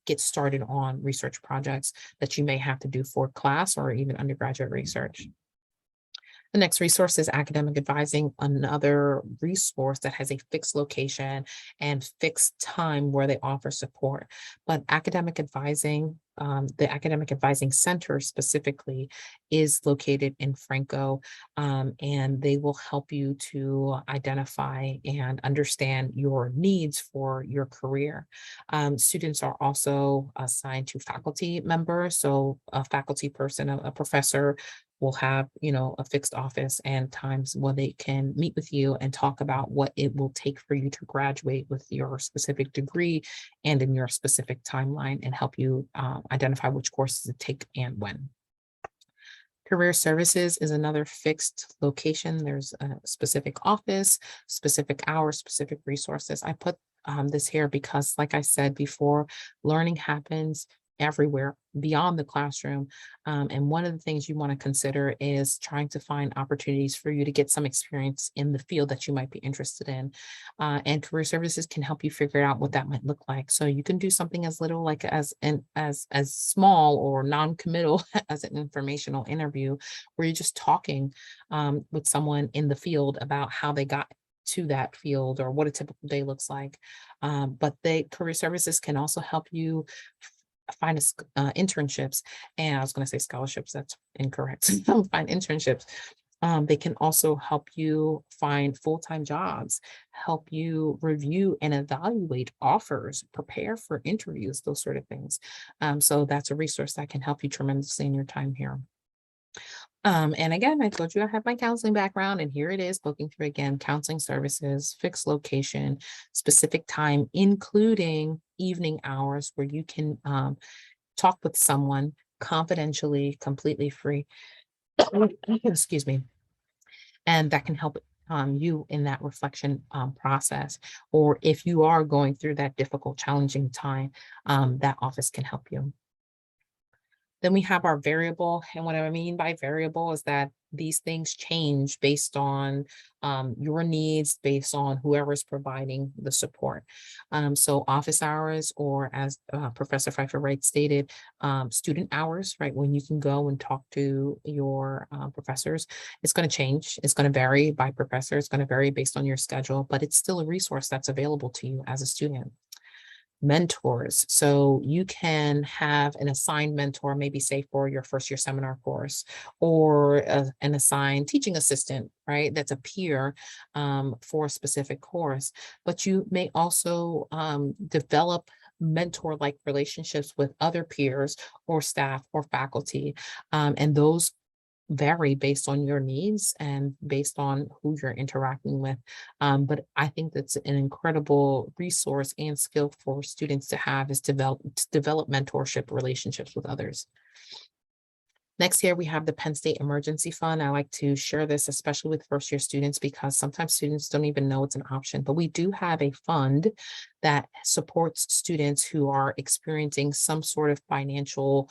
Speaker 2: get started on research projects that you may have to do for class or even undergraduate research. The next resource is academic advising, another resource that has a fixed location and fixed time where they offer support. But academic advising, the Academic Advising Center specifically is located in Franco, and they will help you to identify and understand your needs for your career. Students are also assigned to faculty members, so a faculty person, a professor will have, a fixed office and times when they can meet with you and talk about what it will take for you to graduate with your specific degree and in your specific timeline, and help you identify which courses to take and when. Career services is another fixed location. There's a specific office, specific hours, specific resources. I put this here because, like I said before, learning happens everywhere beyond the classroom. And one of the things you want to consider is trying to find opportunities for you to get some experience in the field that you might be interested in. And career services can help you figure out what that might look like. So you can do something as little like as small or non-committal as an informational interview, where you're just talking with someone in the field about how they got to that field or what a typical day looks like. But career services can also help you find internships, and I was going to say scholarships, that's incorrect. Find internships. They can also help you find full-time jobs, help you review and evaluate offers, prepare for interviews, those sort of things. So that's a resource that can help you tremendously in your time here. And again, I told you I have my counseling background, and here it is, looking through again, counseling services, fixed location, specific time, including evening hours where you can talk with someone confidentially, completely free. Excuse me. And that can help you in that reflection process. Or if you are going through that difficult, challenging time, that office can help you. Then we have our variable. And what I mean by variable is that these things change based on your needs, based on whoever's providing the support. So office hours, or as Professor Pfeiffer Wright stated, student hours, right? When you can go and talk to your professors, it's going to change. It's going to vary by professor. It's going to vary based on your schedule, but it's still a resource that's available to you as a student. Mentors. So you can have an assigned mentor, maybe say for your first year seminar course, or an assigned teaching assistant, right? That's a peer for a specific course. But you may also develop mentor-like relationships with other peers or staff or faculty. And those vary based on your needs and based on who you're interacting with. But I think that's an incredible resource and skill for students to have, is develop mentorship relationships with others. Next here, we have the Penn State Emergency Fund. I like to share this, especially with first year students, because sometimes students don't even know it's an option, but we do have a fund that supports students who are experiencing some sort of financial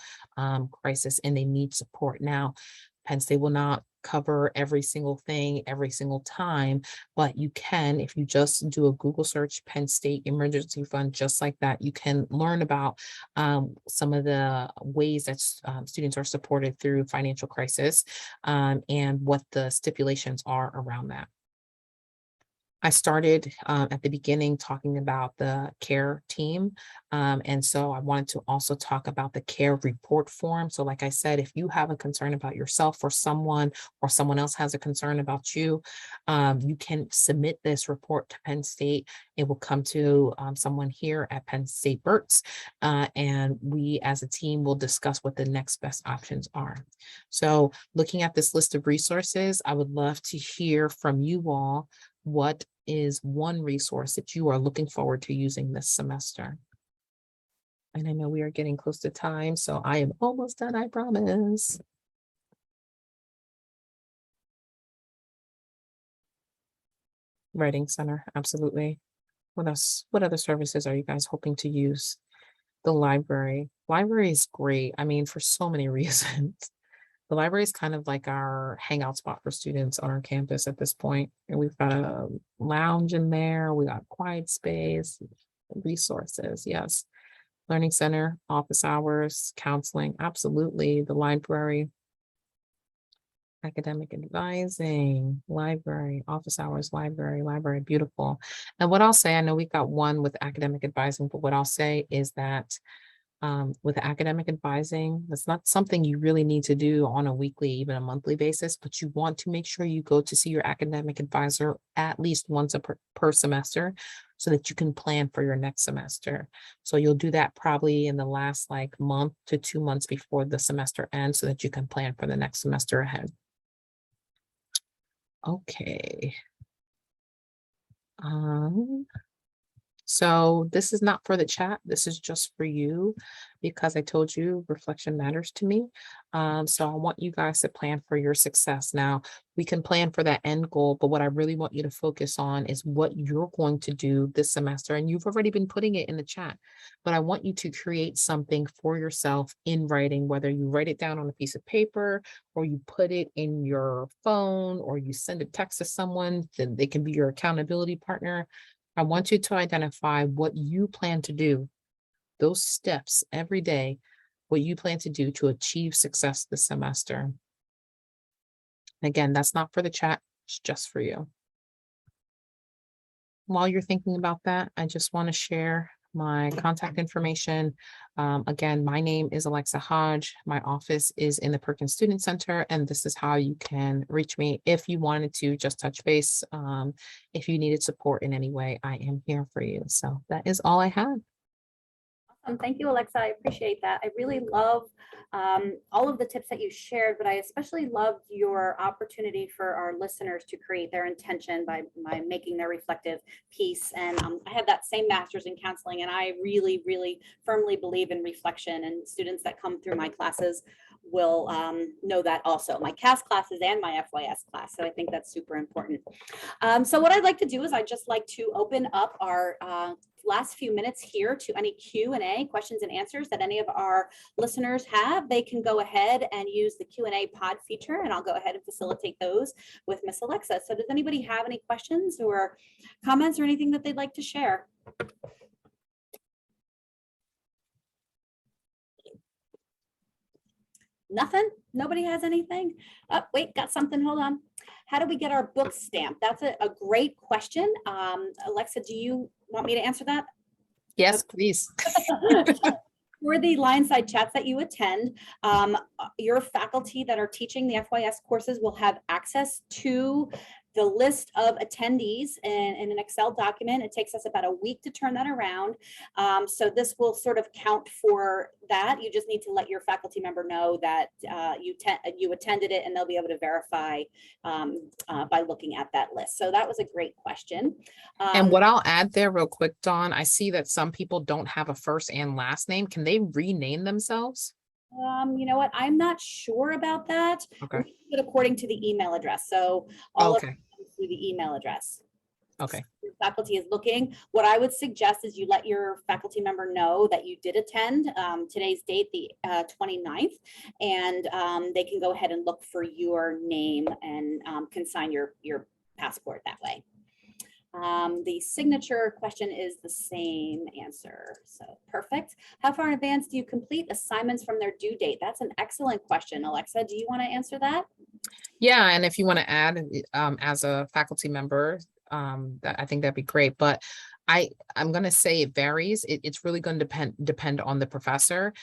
Speaker 2: crisis and they need support. Now, Penn State will not cover every single thing every single time, but you can, if you just do a Google search, Penn State Emergency Fund, just like that, you can learn about some of the ways that students are supported through financial crisis and what the stipulations are around that. I started at the beginning talking about the care team. And so I wanted to also talk about the care report form. So like I said, if you have a concern about yourself or someone else has a concern about you, you can submit this report to Penn State. It will come to someone here at Penn State BERTS, and we as a team will discuss what the next best options are. So looking at this list of resources, I would love to hear from you all. What is one resource that you are looking forward to using this semester? And I know we are getting close to time, so I am almost done, I promise. Writing Center, absolutely. What else? What other services are you guys hoping to use? The library. Library is great. I mean, for so many reasons. The library is kind of like our hangout spot for students on our campus at this point. And we've got a lounge in there. We got quiet space, resources. Yes. Learning center, office hours, counseling. Absolutely. The library, academic advising, library, office hours, library, beautiful. And what I'll say, I know we got one with academic advising, but what I'll say is that with academic advising, that's not something you really need to do on a weekly, even a monthly basis, but you want to make sure you go to see your academic advisor at least once per semester so that you can plan for your next semester. So you'll do that probably in the last like month to 2 months before the semester ends so that you can plan for the next semester ahead. Okay. So this is not for the chat. This is just for you because I told you reflection matters to me. So I want you guys to plan for your success. Now, we can plan for that end goal, but what I really want you to focus on is what you're going to do this semester. And you've already been putting it in the chat, but I want you to create something for yourself in writing, whether you write it down on a piece of paper or you put it in your phone or you send a text to someone, then they can be your accountability partner. I want you to identify what you plan to do, those steps every day, what you plan to do to achieve success this semester. Again, that's not for the chat, it's just for you. While you're thinking about that, I just want to share my contact information. Again, my name is Alexa Hodge. My office is in the Perkins Student Center, and this is how you can reach me if you wanted to just touch base. If you needed support in any way, I am here for you. So that is all I have.
Speaker 1: Awesome. Thank you, Alexa. I appreciate that. I really love all of the tips that you shared, but I especially loved your opportunity for our listeners to create their intention by making their reflective piece. And I have that same master's in counseling, and I really, really firmly believe in reflection, and students that come through my classes will know that also, my CAS classes and my FYS class. So I think that's super important. So what I'd like to do is I'd just like to open up our last few minutes here to any Q&A, questions and answers that any of our listeners have. They can go ahead and use the Q&A pod feature, and I'll go ahead and facilitate those with Miss Alexa. So does anybody have any questions or comments or anything that they'd like to share? Nothing? Nobody has anything? Oh, wait, got something. Hold on. How do we get our book stamped? That's a great question. Alexa, do you want me to answer that?
Speaker 2: Yes, please.
Speaker 1: For the LionSide chats that you attend, your faculty that are teaching the FYS courses will have access to the list of attendees in an Excel document. It takes us about a week to turn that around. So this will sort of count for that. You just need to let your faculty member know that you attended it, and they'll be able to verify by looking at that list. So that was a great question.
Speaker 2: And what I'll add there real quick, Dawn, I see that some people don't have a first and last name. Can they rename themselves?
Speaker 1: You know what? I'm not sure about that.
Speaker 2: Okay.
Speaker 1: But according to the email address. So all of it comes through the email address.
Speaker 2: Okay.
Speaker 1: Your faculty is looking. What I would suggest is you let your faculty member know that you did attend today's date, the 29th, and they can go ahead and look for your name and consign your passport that way. The signature question is the same answer. So perfect. How far in advance do you complete assignments from their due date? That's an excellent question. Alexa, do you want to answer that?
Speaker 2: Yeah, and if you want to add as a faculty member, I think that'd be great. But I'm going to say it varies. It's really going to depend on the professor,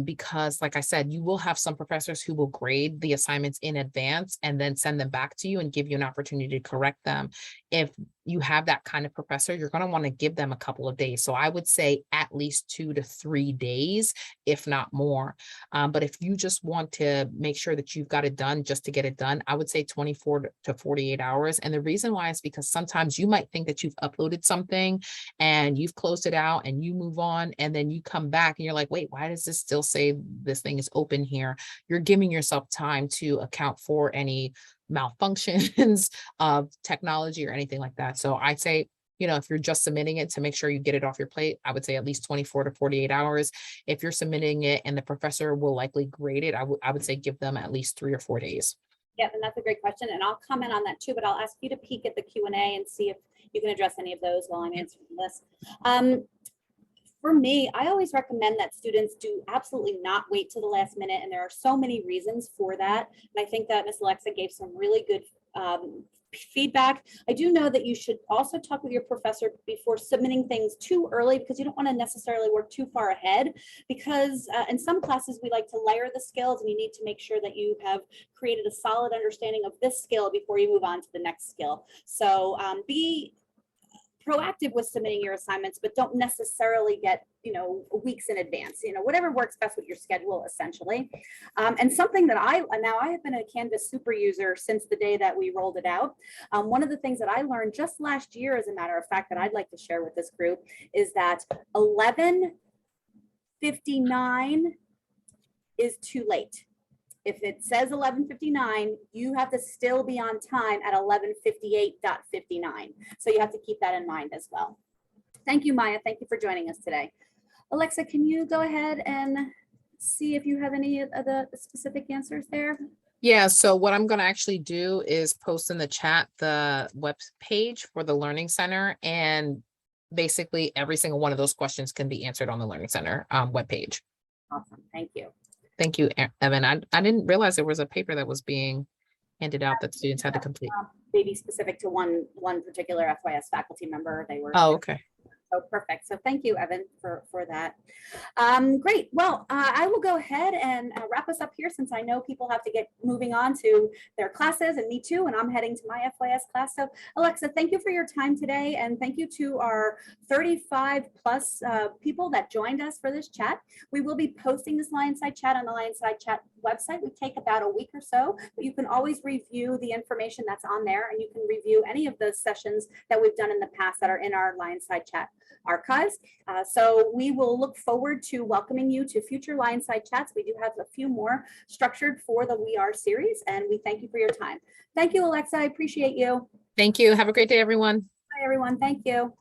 Speaker 2: because like I said, you will have some professors who will grade the assignments in advance and then send them back to you and give you an opportunity to correct them. If you have that kind of professor, you're going to want to give them a couple of days. So I would say at least 2 to 3 days, if not more. But if you just want to make sure that you've got it done just to get it done, I would say 24 to 48 hours. And the reason why is because sometimes you might think that you've uploaded something and you've closed it out and you move on, and then you come back and you're like, wait, why does this still say this thing is open here? You're giving yourself time to account for any malfunctions of technology or anything like that. So I'd say, if you're just submitting it to make sure you get it off your plate, I would say at least 24 to 48 hours. If you're submitting it and the professor will likely grade it, I would say give them at least 3 or 4 days.
Speaker 1: Yep, and that's a great question, and I'll comment on that too, but I'll ask you to peek at the Q&A and see if you can address any of those while I'm answering this. For me, I always recommend that students do absolutely not wait till the last minute, and there are so many reasons for that. And I think that Ms. Alexa gave some really good feedback. I do know that you should also talk with your professor before submitting things too early, because you don't want to necessarily work too far ahead, because in some classes we like to layer the skills, and you need to make sure that you have created a solid understanding of this skill before you move on to the next skill. So be proactive with submitting your assignments, but don't necessarily get, weeks in advance, whatever works best with your schedule, essentially. And something that I have been a Canvas super user since the day that we rolled it out. One of the things that I learned just last year, as a matter of fact, that I'd like to share with this group is that 11:59 is too late. If it says 11:59, you have to still be on time at 11:58.59. So you have to keep that in mind as well. Thank you, Maya. Thank you for joining us today. Alexa, can you go ahead and see if you have any of the specific answers there?
Speaker 2: Yeah, so what I'm going to actually do is post in the chat the web page for the Learning Center, and basically every single one of those questions can be answered on the Learning Center webpage.
Speaker 1: Awesome. Thank you.
Speaker 2: Thank you, Evan. I didn't realize there was a paper that was being handed out that students had to complete.
Speaker 1: Maybe specific to one particular FYS faculty member. They were.
Speaker 2: Oh, okay.
Speaker 1: Oh, perfect. So thank you, Evan, for that. Great. Well, I will go ahead and wrap us up here, since I know people have to get moving on to their classes, and me too, and I'm heading to my FYS class. So Alexa, thank you for your time today, and thank you to our 35 plus people that joined us for this chat. We will be posting this LionSide chat on the LionSide chat website. We take about a week or so, but you can always review the information that's on there, and you can review any of the sessions that we've done in the past that are in our LionSide chat archives. So we will look forward to welcoming you to future LionSide chats. We do have a few more structured for the We Are series, and we thank you for your time. Thank you, Alexa. I appreciate you.
Speaker 2: Thank you. Have a great day, everyone.
Speaker 1: Bye, everyone. Thank you.